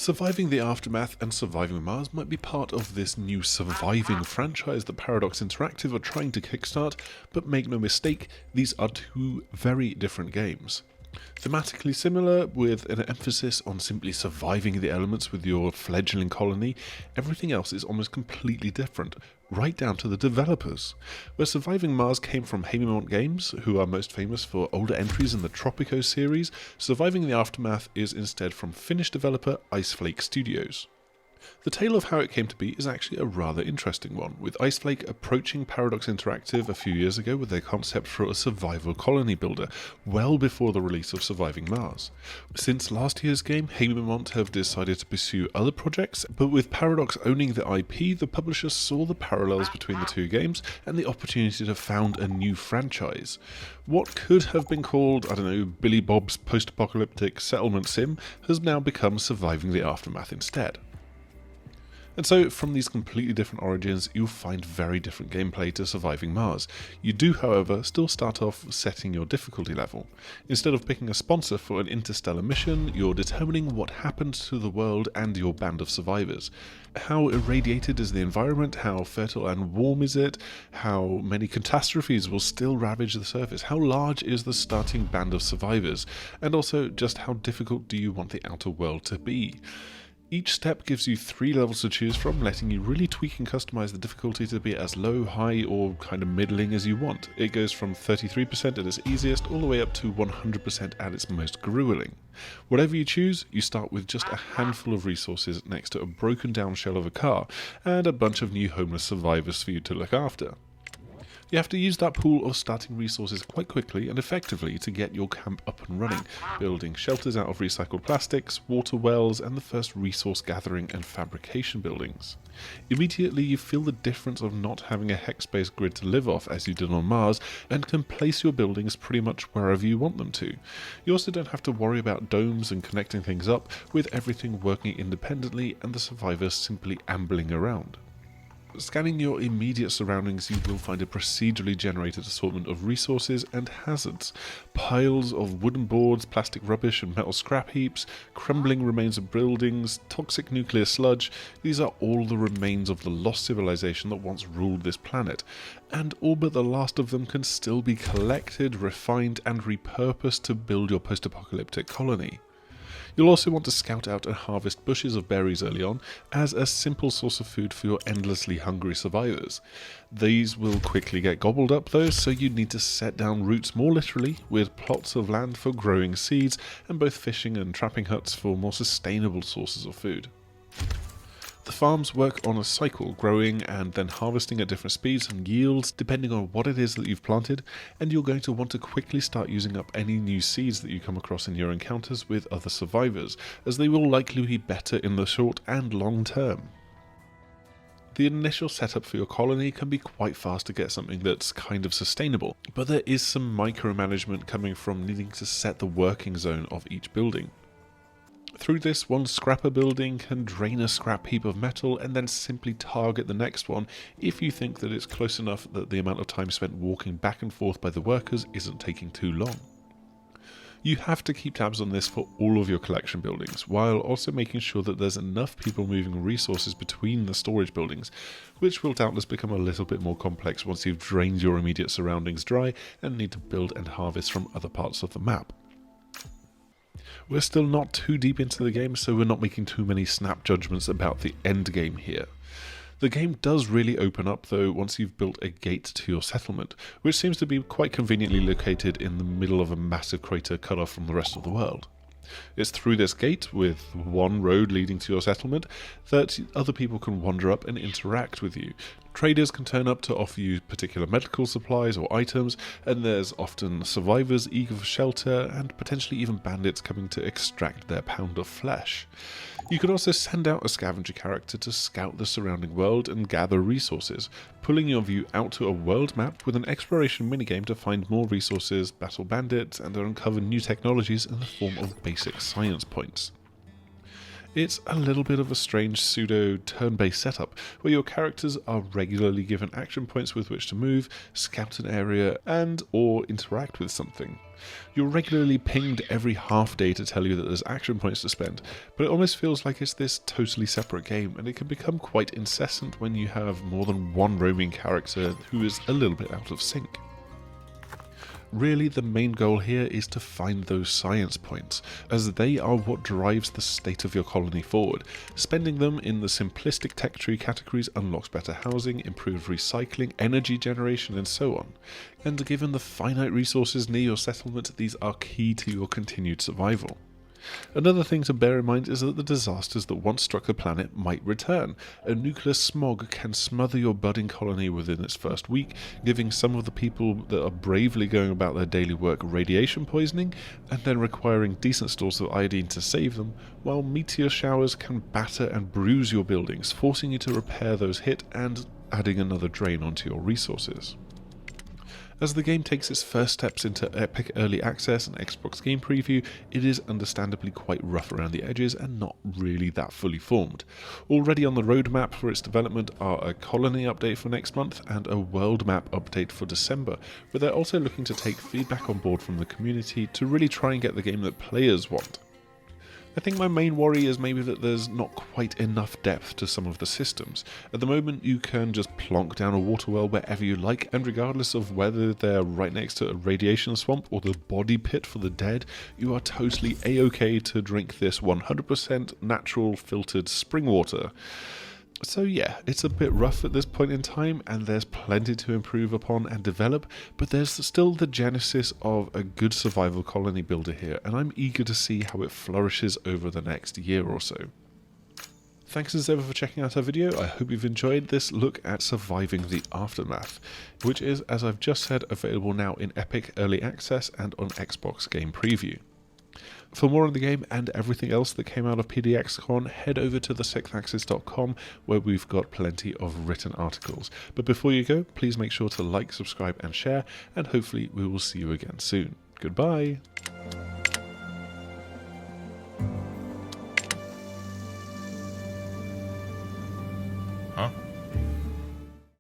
Surviving the Aftermath and Surviving Mars might be part of this new surviving franchise that Paradox Interactive are trying to kickstart, but make no mistake, these are two very different games. Thematically similar, with an emphasis on simply surviving the elements with your fledgling colony, everything else is almost completely different, right down to the developers. Where Surviving Mars came from Haemimont Games, who are most famous for older entries in the Tropico series, Surviving the Aftermath is instead from Finnish developer Iceflake Studios. The tale of how it came to be is actually a rather interesting one, with Iceflake approaching Paradox Interactive a few years ago with their concept for a survival colony builder, well before the release of Surviving Mars. Since last year's game, Haemimont have decided to pursue other projects, but with Paradox owning the IP, the publisher saw the parallels between the two games and the opportunity to found a new franchise. What could have been called, Billy Bob's post-apocalyptic settlement sim has now become Surviving the Aftermath instead. And so, from these completely different origins, you'll find very different gameplay to Surviving Mars. You do, however, still start off setting your difficulty level. Instead of picking a sponsor for an interstellar mission, you're determining what happened to the world and your band of survivors. How irradiated is the environment? How fertile and warm is it? How many catastrophes will still ravage the surface? How large is the starting band of survivors? And also, just how difficult do you want the outer world to be? Each step gives you 3 levels to choose from, letting you really tweak and customize the difficulty to be as low, high, or kind of middling as you want. It goes from 33% at its easiest all the way up to 100% at its most grueling. Whatever you choose, you start with just a handful of resources next to a broken down shell of a car, and a bunch of new homeless survivors for you to look after. You have to use that pool of starting resources quite quickly and effectively to get your camp up and running, building shelters out of recycled plastics, water wells, and the first resource gathering and fabrication buildings. Immediately you feel the difference of not having a hex-based grid to live off as you did on Mars, and can place your buildings pretty much wherever you want them to. You also don't have to worry about domes and connecting things up, with everything working independently and the survivors simply ambling around. Scanning your immediate surroundings, you will find a procedurally generated assortment of resources and hazards. Piles of wooden boards, plastic rubbish and metal scrap heaps, crumbling remains of buildings, toxic nuclear sludge. These are all the remains of the lost civilization that once ruled this planet, and all but the last of them can still be collected, refined and repurposed to build your post-apocalyptic colony. You'll also want to scout out and harvest bushes of berries early on as a simple source of food for your endlessly hungry survivors. These will quickly get gobbled up though, so you need to set down roots more literally, with plots of land for growing seeds and both fishing and trapping huts for more sustainable sources of food. The farms work on a cycle, growing and then harvesting at different speeds and yields depending on what it is that you've planted, and you're going to want to quickly start using up any new seeds that you come across in your encounters with other survivors, as they will likely be better in the short and long term. The initial setup for your colony can be quite fast to get something that's kind of sustainable, but there is some micromanagement coming from needing to set the working zone of each building. Through this, one scrapper building can drain a scrap heap of metal and then simply target the next one if you think that it's close enough that the amount of time spent walking back and forth by the workers isn't taking too long. You have to keep tabs on this for all of your collection buildings, while also making sure that there's enough people moving resources between the storage buildings, which will doubtless become a little bit more complex once you've drained your immediate surroundings dry and need to build and harvest from other parts of the map. We're still not too deep into the game, so we're not making too many snap judgments about the end game here. The game does really open up though once you've built a gate to your settlement, which seems to be quite conveniently located in the middle of a massive crater cut off from the rest of the world. It's through this gate, with one road leading to your settlement, that other people can wander up and interact with you. Traders can turn up to offer you particular medical supplies or items, and there's often survivors eager for shelter, and potentially even bandits coming to extract their pound of flesh. You can also send out a scavenger character to scout the surrounding world and gather resources, pulling your view out to a world map with an exploration minigame to find more resources, battle bandits, and uncover new technologies in the form of basic science points. It's a little bit of a strange pseudo turn-based setup, where your characters are regularly given action points with which to move, scout an area, and or interact with something. You're regularly pinged every half day to tell you that there's action points to spend, but it almost feels like it's this totally separate game, and it can become quite incessant when you have more than one roaming character who is a little bit out of sync. Really, the main goal here is to find those science points, as they are what drives the state of your colony forward. Spending them in the simplistic tech tree categories unlocks better housing, improved recycling, energy generation, and so on. And given the finite resources near your settlement, these are key to your continued survival. Another thing to bear in mind is that the disasters that once struck the planet might return. A nuclear smog can smother your budding colony within its first week, giving some of the people that are bravely going about their daily work radiation poisoning, and then requiring decent stores of iodine to save them, while meteor showers can batter and bruise your buildings, forcing you to repair those hit and adding another drain onto your resources. As the game takes its first steps into Epic Early Access and Xbox Game Preview, it is understandably quite rough around the edges and not really that fully formed. Already on the roadmap for its development are a colony update for next month and a world map update for December, but they're also looking to take feedback on board from the community to really try and get the game that players want. I think my main worry is maybe that there's not quite enough depth to some of the systems. At the moment you can just plonk down a water well wherever you like, and regardless of whether they're right next to a radiation swamp or the body pit for the dead, you are totally a-okay to drink this 100% natural filtered spring water. So yeah, it's a bit rough at this point in time, and there's plenty to improve upon and develop, but there's still the genesis of a good survival colony builder here, and I'm eager to see how it flourishes over the next year or so. Thanks as ever for checking out our video. I hope you've enjoyed this look at surviving the aftermath, which is, as I've just said, available now in Epic Early Access and on Xbox Game Preview. For more on the game and everything else that came out of PDXCon, head over to thesixaxis.com, where we've got plenty of written articles. But before you go, please make sure to like, subscribe and share, and hopefully we will see you again soon. Goodbye! Huh?